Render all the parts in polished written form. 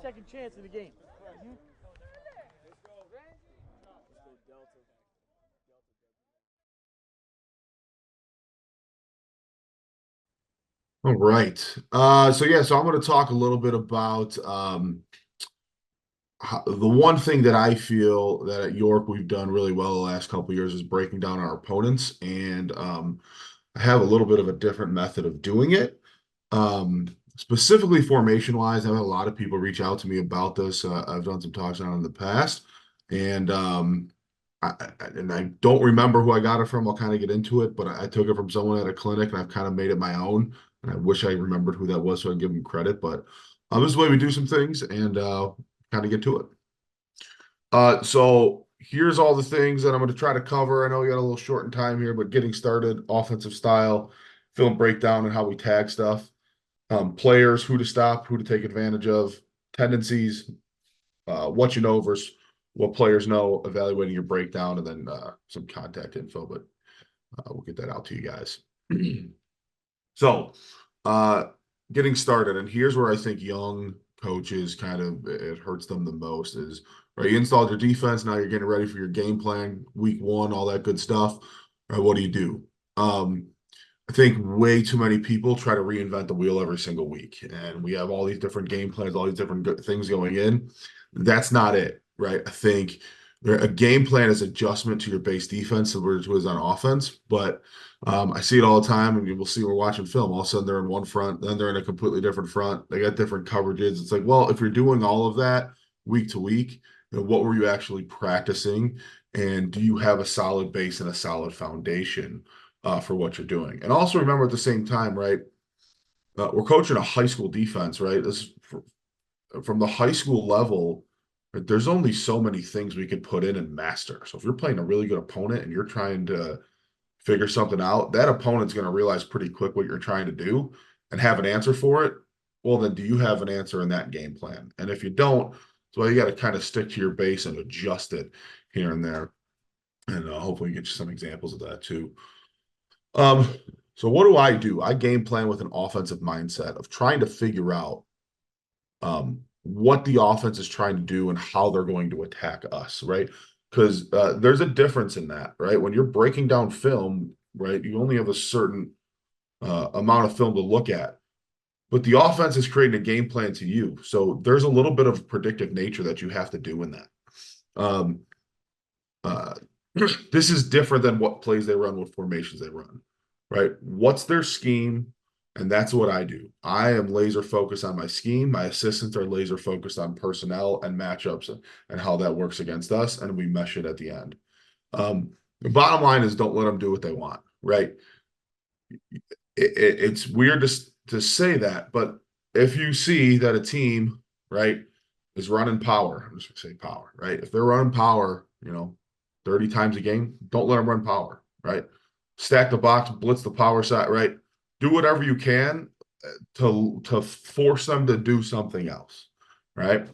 second chance in the game. All right. So I'm going to talk a little bit about the one thing that I feel that at York we've done really well the last couple of years is breaking down our opponents, and I have a little bit of a different method of doing it. Specifically formation wise, I've had a lot of people reach out to me about this. I've done some talks on it in the past, and I don't remember who I got it from. I'll kind of get into it, but I took it from someone at a clinic, and I've kind of made it my own. And I wish I remembered who that was so I can give them credit. But this is the way we do some things, and kind of get to it. So here's all the things that I'm going to try to cover. I know we got a little short in time here, but getting started, offensive style, film breakdown, and how we tag stuff. Players, who to stop, who to take advantage of, tendencies, what you know versus what players know, evaluating your breakdown, and then some contact info. But we'll get that out to you guys. So, uh, getting started, and here's where I think young coaches kind of it hurts them the most is right. You installed your defense, now you're getting ready for your game plan, week one, all that good stuff. Right, what do you do? I think way too many people try to reinvent the wheel every single week, and we have all these different game plans, all these different things going in. That's not it, right? I think a game plan is adjustment to your base defense, similar to is on offense. But I see it all the time, and we'll see we're watching film. All of a sudden, they're in one front, then they're in a completely different front. They got different coverages. It's like, well, if you're doing all of that week to week, what were you actually practicing? And do you have a solid base and a solid foundation for what you're doing? And also remember at the same time, right? We're coaching a high school defense, right? From the high school level, there's only so many things we could put in and master. So if you're playing a really good opponent and you're trying to figure something out, that opponent's going to realize pretty quick what you're trying to do and have an answer for it. Well, then do you have an answer in that game plan? And if you don't, so you got to kind of stick to your base and adjust it here and there. And hopefully get you some examples of that too. Um, so what do? I game plan with an offensive mindset of trying to figure out what the offense is trying to do and how they're going to attack us, right? Because there's a difference in that, right? When you're breaking down film, right, you only have a certain amount of film to look at, but the offense is creating a game plan to you. So there's a little bit of predictive nature that you have to do in that. Um, uh, this is different than what plays they run, what formations they run, right? What's their scheme? And that's what I do. I am laser focused on my scheme. My assistants are laser focused on personnel and matchups and how that works against us. And we mesh it at the end. The bottom line is don't let them do what they want, right? It's weird to say that, but if you see that a team, right, is running power, I'm just going to say power, right? If they're running power, 30 times a game, don't let them run power, right? Stack the box, blitz the power side, right? Do whatever you can to force them to do something else, right?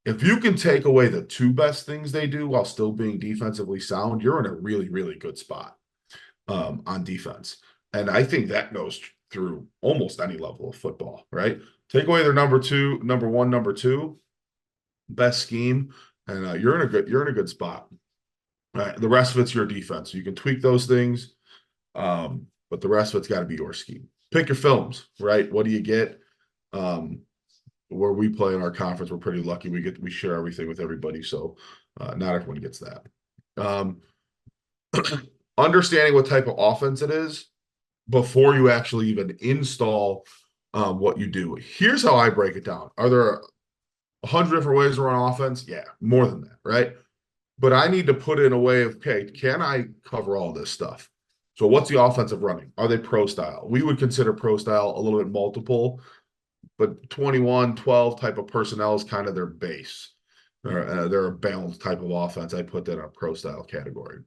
If you can take away the two best things they do while still being defensively sound, you're in a really, really good spot on defense. And I think that goes through almost any level of football, right? Take away their number one, number two, best scheme, and you're in a good spot. Right. The rest of it's your defense. You can tweak those things, but the rest of it's got to be your scheme. Pick your films, right? What do you get? Where we play in our conference, we're pretty lucky. We share everything with everybody, so not everyone gets that. Um, understanding what type of offense it is before you actually even install what you do. Here's how I break it down. Are there 100 different ways to run offense? Yeah, more than that, right? But I need to put in a way of, okay, can I cover all this stuff? So what's the offensive running? Are they pro style? We would consider pro style a little bit multiple, but 21, 12 type of personnel is kind of their base. They're a balanced type of offense. I put that in a pro style category.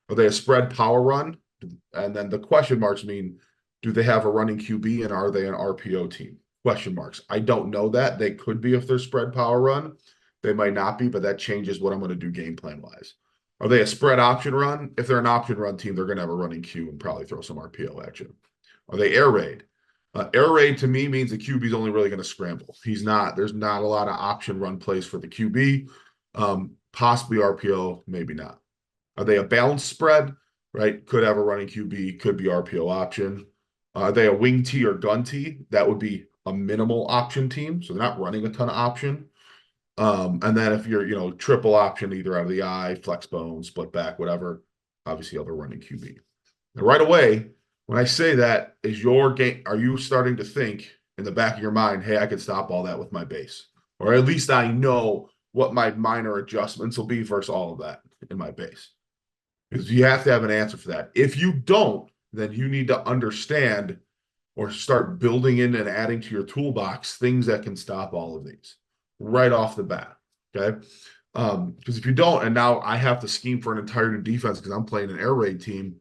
Are they a spread power run? And then the question marks mean, do they have a running QB and are they an RPO team? Question marks. I don't know that. They could be if they're spread power run. They might not be, but that changes what I'm going to do game plan wise. Are they a spread option run? If they're an option run team, they're going to have a running Q and probably throw some RPO at you. Are they air raid? Air raid to me means the QB is only really going to scramble. There's not a lot of option run plays for the QB. Possibly RPO, maybe not. Are they a balanced spread? Right? Could have a running QB, could be RPO option. Are they a wing T or gun T? That would be a minimal option team. So they're not running a ton of option. And then if you're, triple option, either out of the eye, flex bone, split back, whatever, obviously other running QB. Now, right away, when I say that, is your game, are you starting to think in the back of your mind, hey, I could stop all that with my base? Or at least I know what my minor adjustments will be versus all of that in my base. Because you have to have an answer for that. If you don't, then you need to understand or start building in and adding to your toolbox things that can stop all of these right off the bat. Okay. Because if you don't, and now I have to scheme for an entire new defense because I'm playing an air raid team.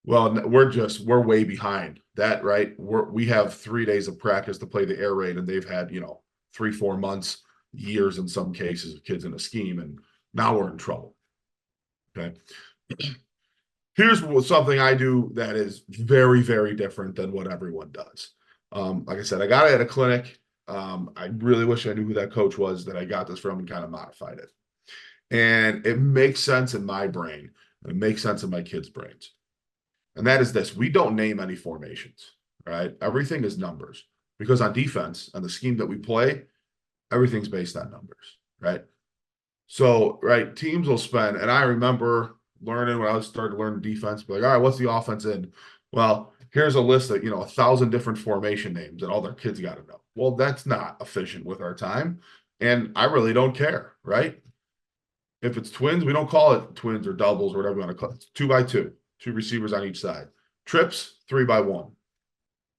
Well, we're way behind that, right? We have 3 days of practice to play the air raid, and they've had, 3-4 months, years in some cases of kids in a scheme, and now we're in trouble. Okay. Here's something I do that is very, very different than what everyone does. Like I said, I got it at a clinic. I really wish I knew who that coach was that I got this from and kind of modified it. And it makes sense in my brain. And it makes sense in my kids' brains. And that is this. We don't name any formations, right? Everything is numbers. Because on defense, on the scheme that we play, everything's based on numbers, right? So, right, teams will spend, and I remember learning when I was starting to learn defense, be like, all right, what's the offense in? Well, here's a list of, 1,000 different formation names that all their kids got to know. Well, that's not efficient with our time. And I really don't care, right? If it's twins, we don't call it twins or doubles or whatever we want to call it. It's 2x2, two receivers on each side. Trips, 3x1,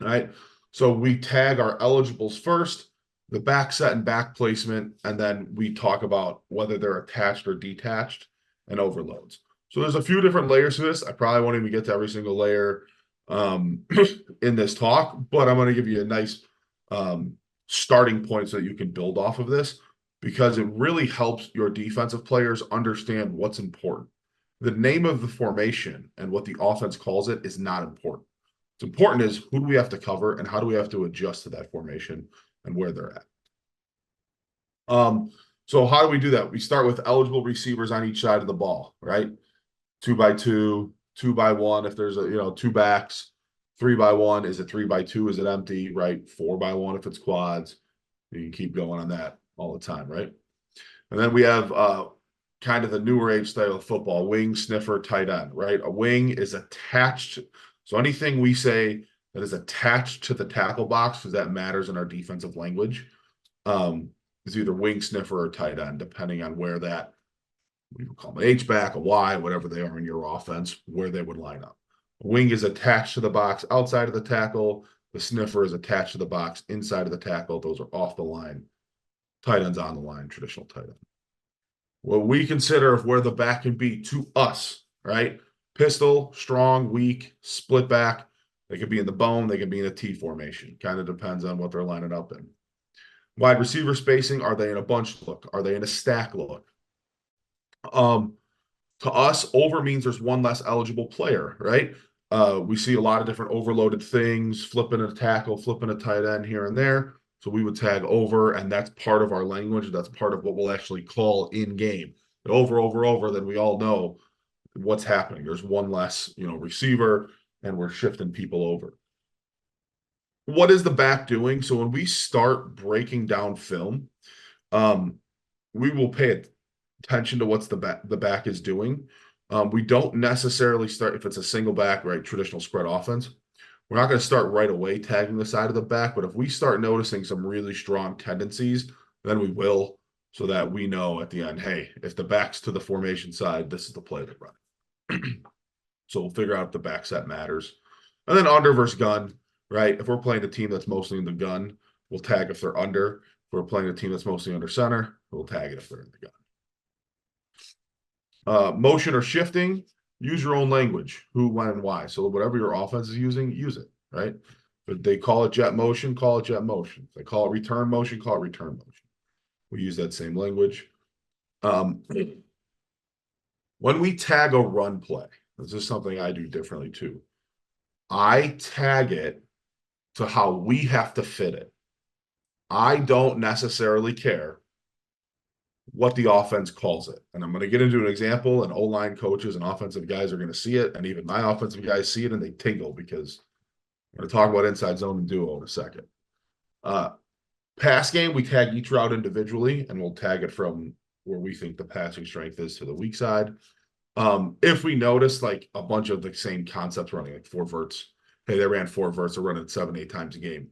right? So we tag our eligibles first, the back set and back placement, and then we talk about whether they're attached or detached and overloads. So there's a few different layers to this. I probably won't even get to every single layer in this talk, but I'm going to give you a nice starting point so that you can build off of this because it really helps your defensive players understand what's important. The name of the formation and what the offense calls it is not important. What's important is who do we have to cover and how do we have to adjust to that formation and where they're at. So how do we do that? We start with eligible receivers on each side of the ball, right? 2x2, 2x1. If there's two backs, 3x1. Is it 3x2? Is it empty? Right? 4x1 if it's quads. You can keep going on that all the time, right? And then we have kind of the newer age style of football: wing, sniffer, tight end, right? A wing is attached. So anything we say that is attached to the tackle box, because that matters in our defensive language, is either wing, sniffer, or tight end, depending on where that, we would call them an H-back, a Y, whatever they are in your offense, where they would line up. A wing is attached to the box outside of the tackle. The sniffer is attached to the box inside of the tackle. Those are off the line. Tight end's on the line, traditional tight end. What we consider of where the back can be to us, right? Pistol, strong, weak, split back. They could be in the bone. They could be in a T formation. Kind of depends on what they're lining up in. Wide receiver spacing, are they in a bunch look? Are they in a stack look? To us, over means there's one less eligible player, right? We see a lot of different overloaded things, flipping a tackle, flipping a tight end here and there. So we would tag over, and that's part of our language. That's part of what we'll actually call in game. Over, then we all know what's happening. There's one less, receiver, and we're shifting people over. What is the back doing? So when we start breaking down film, we will pay attention to what's the back is doing. We don't necessarily start if it's a single back, right? Traditional spread offense. We're not going to start right away tagging the side of the back, but if we start noticing some really strong tendencies, then we will, so that we know at the end, hey, if the back's to the formation side, this is the play to run. So we'll figure out if the back set matters. And then under versus gun, right? If we're playing a team that's mostly in the gun, we'll tag if they're under. If we're playing a team that's mostly under center, we'll tag it if they're in the gun. Motion or shifting, use your own language, who, when, and why. So whatever your offense is using, use it, right? If they call it jet motion, call it jet motion. If they call it return motion, call it return motion. We use that same language. When we tag a run play, this is something I do differently too. I tag it to how we have to fit it. I don't necessarily care what the offense calls it. And I'm going to get into an example, and O-line coaches and offensive guys are going to see it. And even my offensive guys see it and they tingle because I'm going to talk about inside zone and duo in a second. Pass game, we tag each route individually, and we'll tag it from where we think the passing strength is to the weak side. If we notice like a bunch of the same concepts running, like four verts, hey, they ran four verts, they're running 7-8 times a game.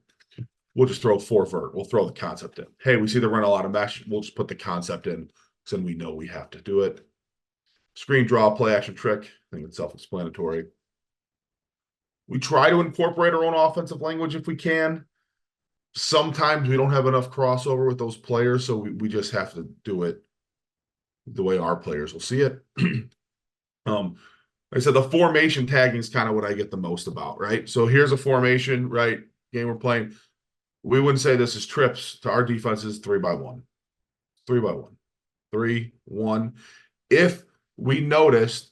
We'll just throw four vert. We'll throw the concept in. Hey, we see they run a lot of mesh. We'll just put the concept in because then we know we have to do it. Screen draw, play action trick. I think it's self-explanatory. We try to incorporate our own offensive language if we can. Sometimes we don't have enough crossover with those players, so we just have to do it the way our players will see it. Like I said, the formation tagging is kind of what I get the most about, right? So here's a formation, right? Game we're playing. We wouldn't say this is trips. To our defense is 3-by-1. 3-by-1. 3-1. If we noticed,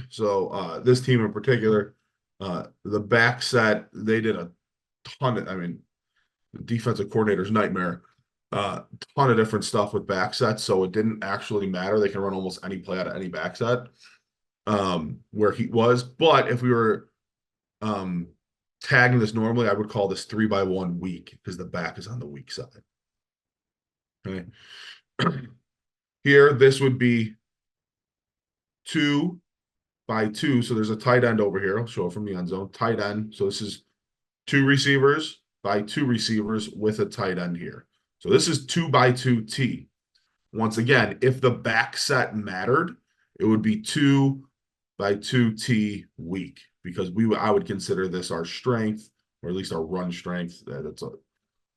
so this team in particular, the back set, they did a ton of, I mean, the defensive coordinator's nightmare. Ton of different stuff with back sets, so it didn't actually matter. They can run almost any play out of any back set where he was. But if we were tagging this normally, I would call this 3-by-1 weak because the back is on the weak side. Okay. Here, this would be 2-by-2. So there's a tight end over here. I'll show it from the end zone. Tight end. So this is 2 receivers by 2 receivers with a tight end here. So this is 2-by-2 T. Once again, if the back set mattered, it would be 2-by-2 T weak because I would consider this our strength, or at least our run strength. That's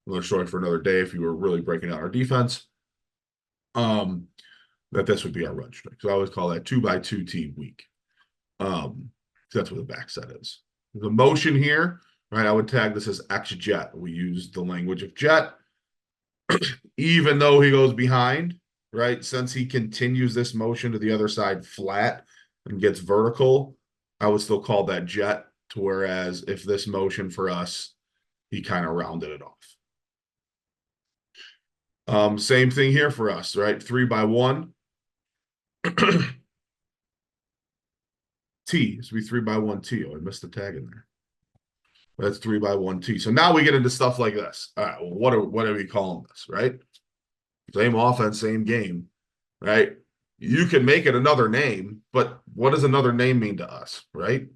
another story for another day if you were really breaking down our defense. That this would be our run strength. So I always call that 2-by-2 T weak. That's what the back set is. The motion here, right? I would tag this as X jet. We use the language of jet. Even though he goes behind, right? Since he continues this motion to the other side flat and gets vertical, I would still call that jet. Whereas if this motion for us, he kind of rounded it off. Same thing here for us, right? 3-by-1. T. This would be 3-by-1 T. Oh, I missed the tag in there. That's 3-by-1 T. So now we get into stuff like this. All right, well, what are we calling this, right? Same offense, same game, right? You can make it another name, but what does another name mean to us, right?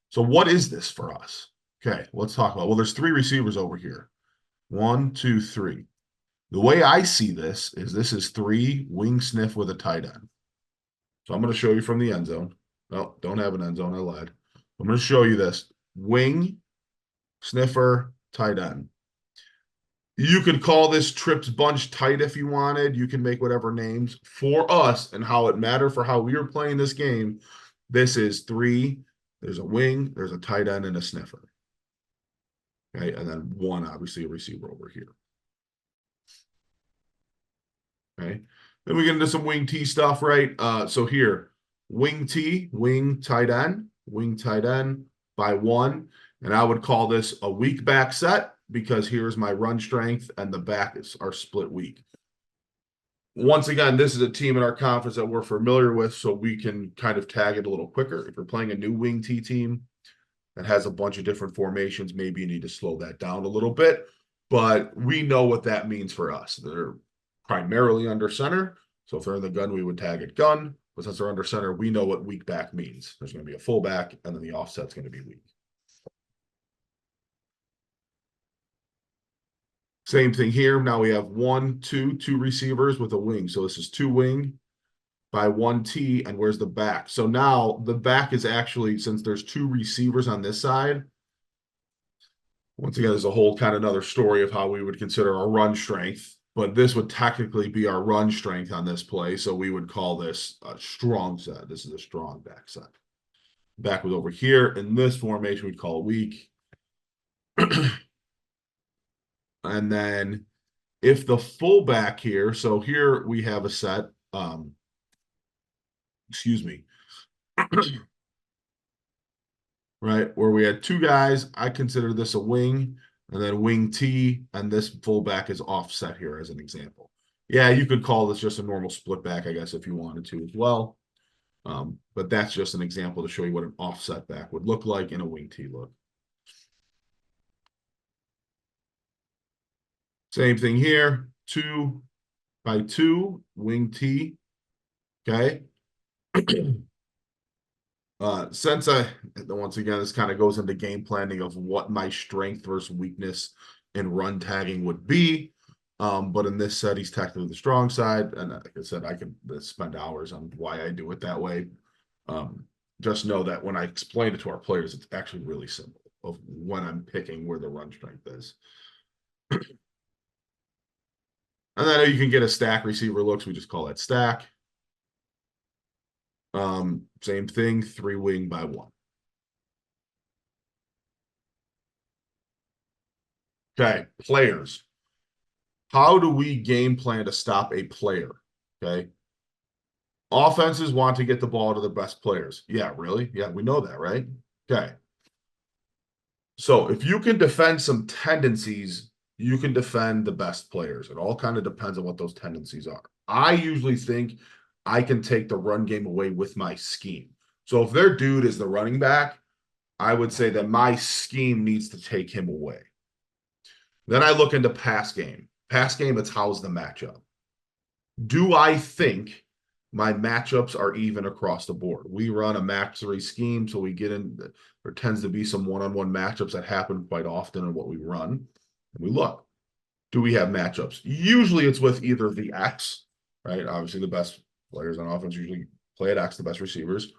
So what is this for us? Okay, let's talk about. Well, there's 3 receivers over here. 1, 2, 3. The way I see this is 3 wing sniff with a tight end. So I'm going to show you from the end zone. No, don't have an end zone. I lied. I'm going to show you this. Wing, sniffer, tight end. You could call this trips bunch tight if you wanted. You can make whatever names. For us and how it mattered for how we were playing this game, this is 3. There's a wing, there's a tight end, and a sniffer. Okay, and then 1, obviously, a receiver over here. Okay. Then we get into some wing T stuff, right? So here, wing T, wing tight end by 1. And I would call this a weak back set because here's my run strength and the back is our split weak. Once again, this is a team in our conference that we're familiar with, so we can kind of tag it a little quicker. If you're playing a new wing T team that has a bunch of different formations, maybe you need to slow that down a little bit. But we know what that means for us. They're primarily under center. So if they're in the gun, we would tag it gun. But since they're under center, we know what weak back means. There's going to be a full back, and then the offset's going to be weak. Same thing here. Now we have 1, 2 receivers with a wing. So this is 2 wing by 1 T, and where's the back? So now the back is actually, since there's 2 receivers on this side, once again, there's a whole kind of another story of how we would consider our run strength, but this would technically be our run strength on this play. So we would call this a strong set. This is a strong back set. Back was over here. In this formation, we'd call it weak. And then if the fullback here, so here we have a set, excuse me, right, where we had 2 guys. I consider this a wing. and then wing T, and this fullback is offset here as an example. Yeah, you could call this just a normal split back, I guess, if you wanted to as well. But that's just an example to show you what an offset back would look like in a wing T look. Same thing here, 2x2, wing T, okay? Since once again, this kind of goes into game planning of what my strength versus weakness in run tagging would be. But in this set, he's technically the strong side. And like I said, I could spend hours on why I do it that way. Just know that when I explain it to our players, it's actually really simple of when I'm picking where the run strength is. And then you can get a stack receiver looks. We just call that stack. Same thing, 3 wing by 1. Okay, players. How do we game plan to stop a player? Okay. Offenses want to get the ball to the best players. Yeah, really? Yeah, we know that, right? Okay. So if you can defend some tendencies, you can defend the best players. It all kind of depends on what those tendencies are. I usually think I can take the run game away with my scheme. So if their dude is the running back, I would say that my scheme needs to take him away. Then I look into pass game. Pass game, it's how's the matchup. Do I think my matchups are even across the board? We run a match 3 scheme, so we get in. There tends to be some one-on-one matchups that happen quite often in what we run. And we look, do we have matchups? Usually it's with either the X, right? Obviously, the best players on offense usually play at X, the best receivers,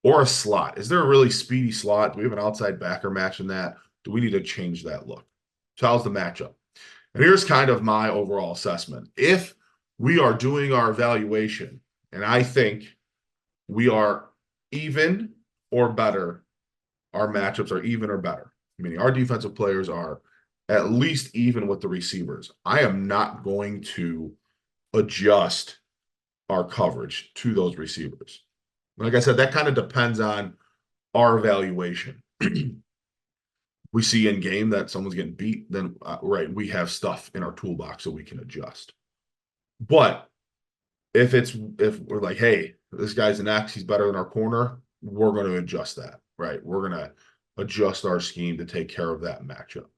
or a slot. Is there a really speedy slot? Do we have an outside backer match in that? Do we need to change that look? So how's the matchup? And here's kind of my overall assessment. If we are doing our evaluation, and I think we are even or better, our matchups are even or better, meaning our defensive players are at least even with the receivers. I am not going to adjust our coverage to those receivers. Like I said, that kind of depends on our evaluation. We see in game that someone's getting beat, then right, we have stuff in our toolbox so we can adjust. But if we're like, hey, this guy's an X, he's better than our corner, we're going to adjust that, right? We're going to adjust our scheme to take care of that matchup.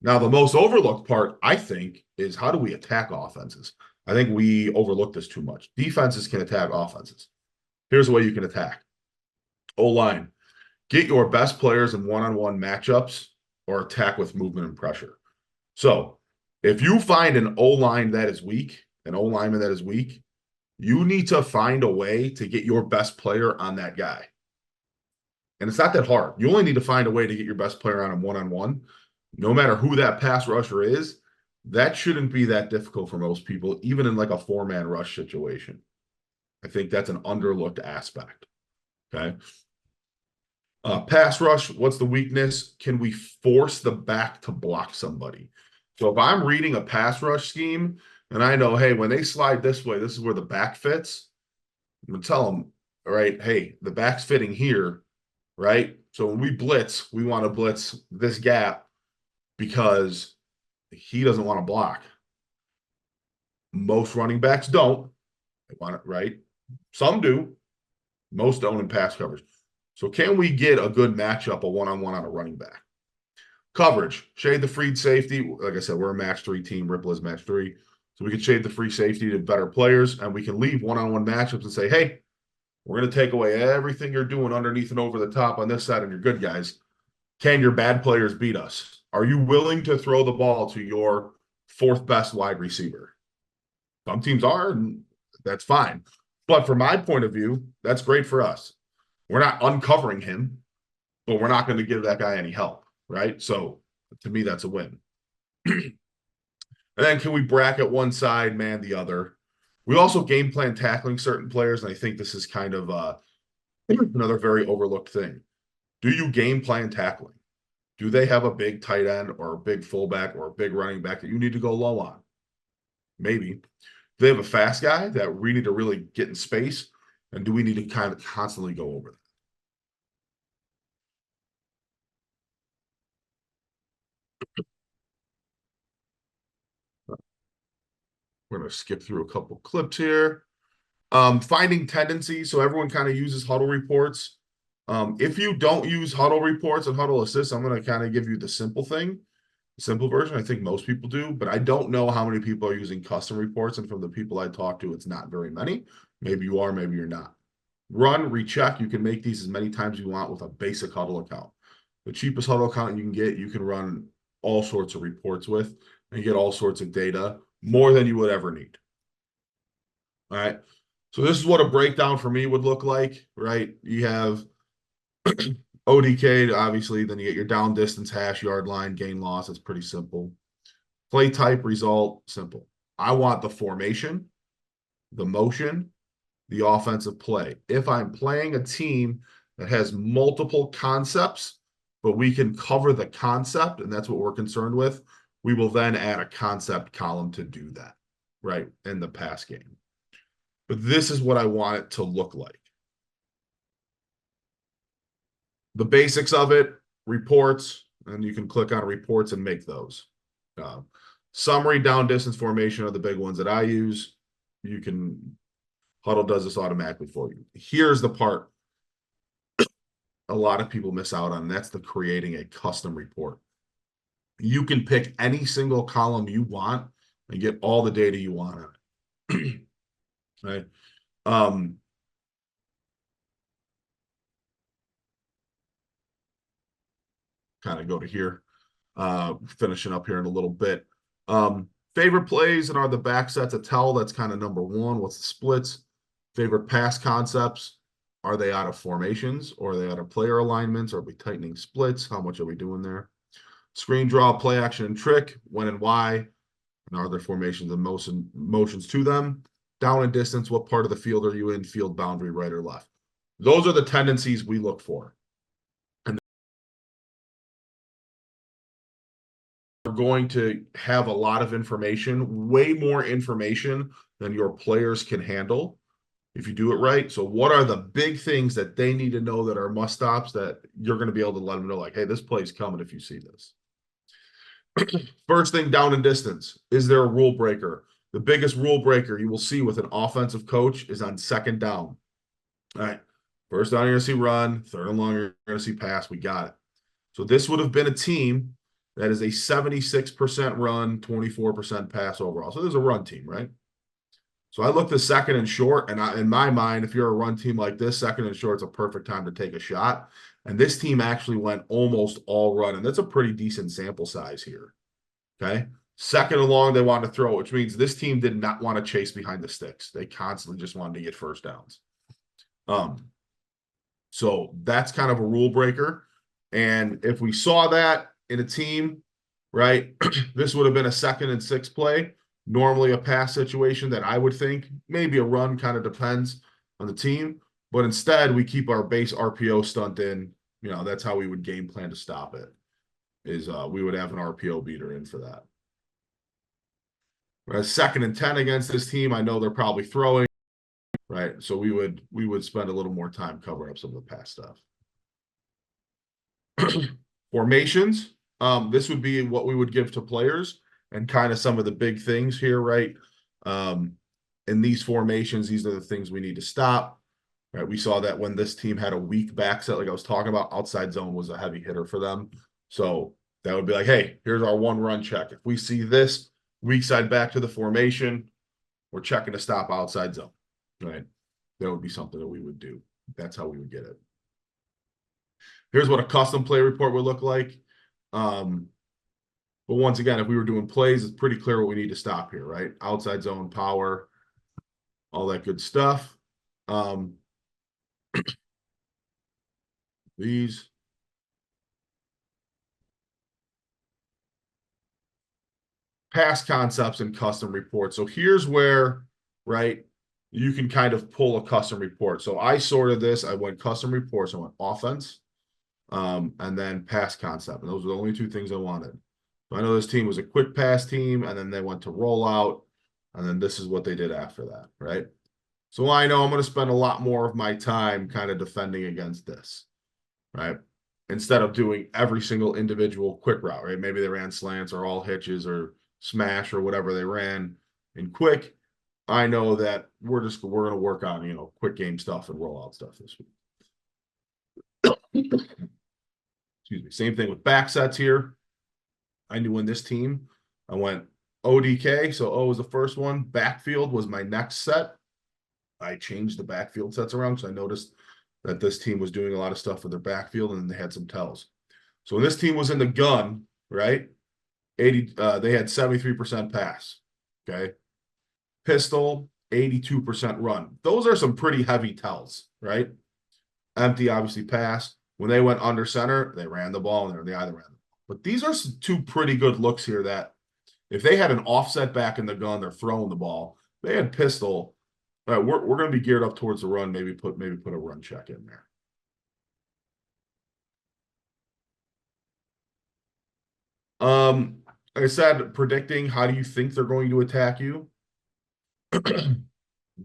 Now, the most overlooked part, I think, is how do we attack offenses? I think we overlook this too much. Defenses can attack offenses. Here's the way you can attack. O-line. Get your best players in one-on-one matchups or attack with movement and pressure. So if you find an O-line that is weak, an O-lineman that is weak, you need to find a way to get your best player on that guy. And it's not that hard. You only need to find a way to get your best player on him one-on-one. No matter who that pass rusher is, that shouldn't be that difficult for most people, even in like a 4-man rush situation. I think that's an underlooked aspect. Okay. Pass rush, what's the weakness? Can we force the back to block somebody? So if I'm reading a pass rush scheme and I know, hey, when they slide this way, this is where the back fits, I'm going to tell them, all right, hey, the back's fitting here, right? So when we blitz, we want to blitz this gap because he doesn't want to block. Most running backs don't. They want it, right? Some do. Most don't in pass coverage. So can we get a good matchup, a one-on-one on a running back? Coverage, shade the free safety. Like I said, we're a match 3 team. Ripple is match 3. So we can shade the free safety to better players, and we can leave one-on-one matchups and say, hey, we're going to take away everything you're doing underneath and over the top on this side and your good guys. Can your bad players beat us? Are you willing to throw the ball to your 4th best wide receiver? Some teams are, and that's fine. But from my point of view, that's great for us. We're not uncovering him, but we're not going to give that guy any help, right? So to me, that's a win. And then can we bracket one side, man the other? We also game plan tackling certain players, and I think this is kind of another very overlooked thing. Do you game plan tackling? Do they have a big tight end or a big fullback or a big running back that you need to go low on? Maybe. Do they have a fast guy that we need to really get in space? And do we need to kind of constantly go over that? We're going to skip through a couple clips here. Finding tendencies. So everyone kind of uses huddle reports. If you don't use huddle reports and huddle assists, I'm going to kind of give you the simple thing, simple version. I think most people do, but I don't know how many people are using custom reports. And from the people I talk to, it's not very many. Maybe you are, maybe you're not. Run, recheck. You can make these as many times as you want with a basic huddle account. The cheapest huddle account you can get, you can run all sorts of reports with and get all sorts of data, more than you would ever need. All right. So this is what a breakdown for me would look like, right? You have ODK, obviously, then you get your down distance, hash, yard line, gain loss. It's pretty simple. Play type, result, simple. I want the formation, the motion, the offensive play. If I'm playing a team that has multiple concepts, but we can cover the concept, and that's what we're concerned with, we will then add a concept column to do that, right, in the pass game. But this is what I want it to look like. The basics of it, reports, and you can click on reports and make those. Summary, down distance, formation are the big ones that I use. You can, Huddle does this automatically for you. Here's the part a lot of people miss out on, and that's the creating a custom report. You can pick any single column you want and get all the data you want on it. Right? Kind of go to here. Finishing up here in a little bit. Favorite plays and are the back sets a tell? That's kind of number one. What's the splits? Favorite pass concepts? Are they out of formations or are they out of player alignments? Are we tightening splits? How much are we doing there? Screen draw, play action, and trick. When and why? And are there formations and motions to them? Down and distance. What part of the field are you in? Field boundary, right or left? Those are the tendencies we look for. Going to have a lot of information, way more information than your players can handle if you do it right. So what are the big things that they need to know that are must stops that you're going to be able to let them know, like, hey, this play's coming if you see this. First thing, down and distance. Is there a rule breaker? The biggest rule breaker you will see with an offensive coach is on second down. All right. First down, you're going to see run. Third and long, you're going to see pass. We got it. So this would have been a team that is a 76% run, 24% pass overall. So there's a run team, right? So I looked at second and short, and in my mind, if you're a run team like this, second and short is a perfect time to take a shot. And this team actually went almost all run, and that's a pretty decent sample size here. Okay. Second and long, they wanted to throw, which means this team did not want to chase behind the sticks. They constantly just wanted to get first downs. So that's kind of a rule breaker. And if we saw that in a team, right, this would have been a 2nd and 6 play. Normally a pass situation that I would think, maybe a run, kind of depends on the team. But instead, we keep our base RPO stunt in. You know, that's how we would game plan to stop it, is we would have an RPO beater in for that. Whereas 2nd and 10 against this team, I know they're probably throwing, right? So we would spend a little more time covering up some of the pass stuff. Formations. This would be what we would give to players and kind of some of the big things here, right? In these formations, these are the things we need to stop. Right. We saw that when this team had a weak back set, like I was talking about, outside zone was a heavy hitter for them. So that would be like, hey, here's our one run check. If we see this weak side back to the formation, we're checking to stop outside zone. Right. That would be something that we would do. That's how we would get it. Here's what a custom play report would look like. But once again, if we were doing plays, it's pretty clear what we need to stop here, right? Outside zone, power, all that good stuff. These. Past concepts and custom reports. So here's where, right, you can kind of pull a custom report. So I sorted this. I went custom reports. I went offense, and then pass concept. And those were the only two things I wanted. So I know this team was a quick pass team, and then they went to rollout, and then this is what they did after that, right? So I know I'm going to spend a lot more of my time kind of defending against this, right? instead of doing every single individual quick route, right? Maybe they ran slants or all hitches or smash or whatever they ran in quick. I know that we're going to work on, quick game stuff and rollout stuff this week. Excuse me. Same thing with back sets here. I knew in this team, I went ODK. So O was the first one. Backfield was my next set. I changed the backfield sets around because I noticed that this team was doing a lot of stuff with their backfield and they had some tells. So when this team was in the gun, right? They had 73% pass. Okay. Pistol, 82% run. Those are some pretty heavy tells, right? Empty, obviously pass. When they went under center, they ran the ball and they either ran. But these are some two pretty good looks here that if they had an offset back in the gun, they're throwing the ball. They had pistol. We're going to be geared up towards the run. Maybe put a run check in there. Like I said, predicting how do you think they're going to attack you?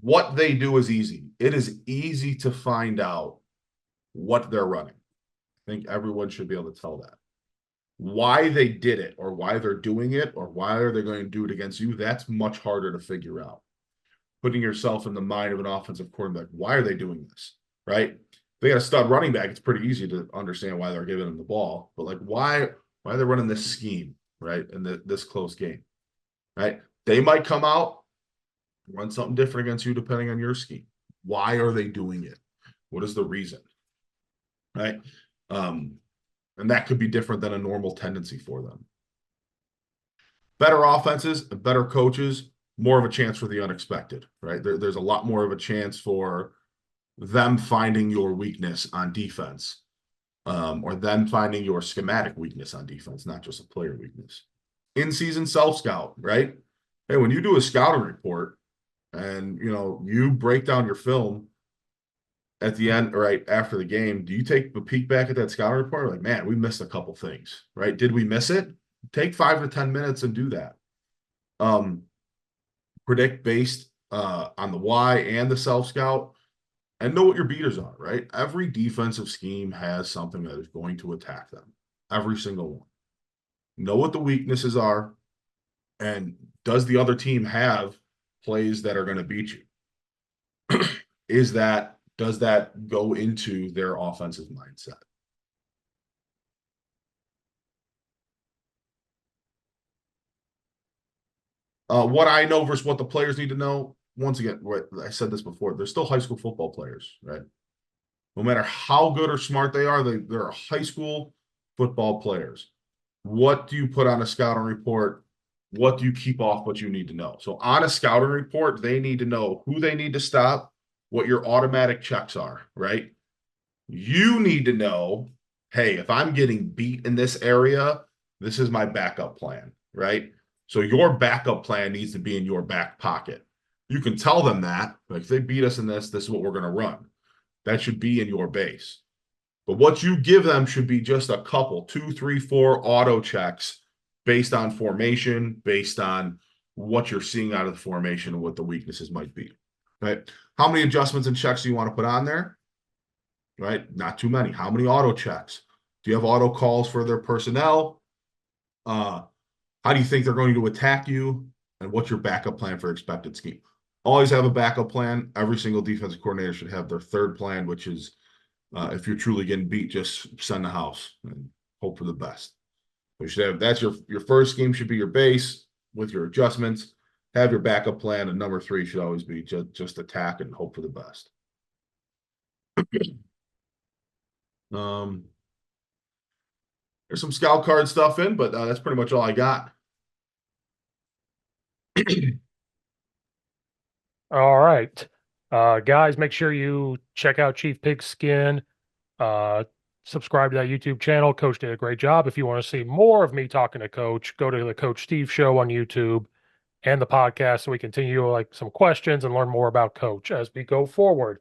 What they do is easy. It is easy to find out what they're running. I think everyone should be able to tell that. Why they did it or why they're doing it or why are they going to do it against you, that's much harder to figure out. Putting yourself in the mind of an offensive quarterback, why are they doing this, right? They got a stud running back. It's pretty easy to understand why they're giving them the ball, but like why are they running this scheme, right, in this close game, right? They might come out, run something different against you depending on your scheme. Why are they doing it? What is the reason, right? And that could be different than a normal tendency for them. Better offenses and better coaches, more of a chance for the unexpected, right? There's a lot more of a chance for them finding your weakness on defense, or them finding your schematic weakness on defense, not just a player weakness. In-season self-scout, right? Hey, when you do a scouting report and, you break down your film at the end, right after the game, do you take a peek back at that scouting report? Like, man, we missed a couple things, right? Did we miss it? Take 5 to 10 minutes and do that. Predict based on the why and the self-scout and know what your beaters are, right? Every defensive scheme has something that is going to attack them. Every single one. Know what the weaknesses are and does the other team have plays that are going to beat you? Does that go into their offensive mindset? What I know versus what the players need to know. Once again, I said this before, they're still high school football players, right? No matter how good or smart they are, they're high school football players. What do you put on a scouting report? What do you keep off what you need to know? So on a scouting report, they need to know who they need to stop, what your automatic checks are, right? You need to know, hey, if I'm getting beat in this area, this is my backup plan, right? So your backup plan needs to be in your back pocket. You can tell them that, like, if they beat us in this is what we're going to run. That should be in your base. But what you give them should be just a couple, 2, 3, 4 auto checks based on formation, based on what you're seeing out of the formation and what the weaknesses might be, right? How many adjustments and checks do you want to put on there? Right? Not too many. How many auto checks? Do you have auto calls for their personnel? How do you think they're going to attack you? And what's your backup plan for expected scheme? Always have a backup plan. Every single defensive coordinator should have their third plan, which is if you're truly getting beat, just send the house and hope for the best. You should have that's your first scheme should be your base with your adjustments. Have your backup plan, and number 3 should always be just attack and hope for the best. There's some scout card stuff in, but that's pretty much all I got. All right. Guys, make sure you check out Chief Pigskin. Subscribe to that YouTube channel. Coach did a great job. If you want to see more of me talking to Coach, go to the Coach Steve Show on YouTube and the podcast so we continue like some questions and learn more about Coach as we go forward.